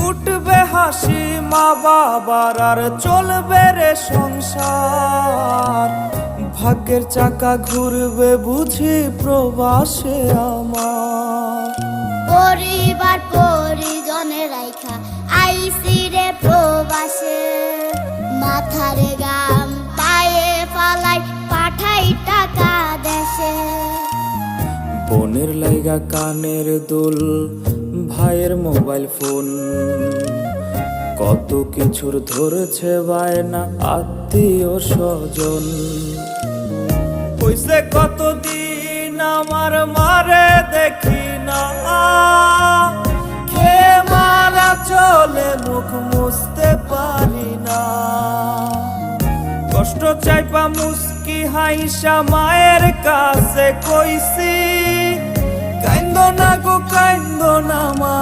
উঠবে হাসি মা বাবার আর চলবে রে সংসার। ভাগ্যের চাকা ঘুরবে বুঝি প্রবাসে আমার। পরিবার পরিজনের রাইখা আইসি রে প্রবাসে, মাথারে গাম পায়ে ফালাই পাঠাই টাকা দেশে। বোনের লাইগা কানের দুল, ভাইয়ের মোবাইল ফোন, কত কিছুর ধরছে বায়না আত্মীয় স্বজন। হইছে কতদিন আমার মারে দেখি না, খেয়ে মারা চলে মুখ মুছতে পারি না। কষ্ট চাইপা মুস্কি হাইসা মায়ের কাছে কইছি, কাইন্দো না গো কাইন্দো না মা।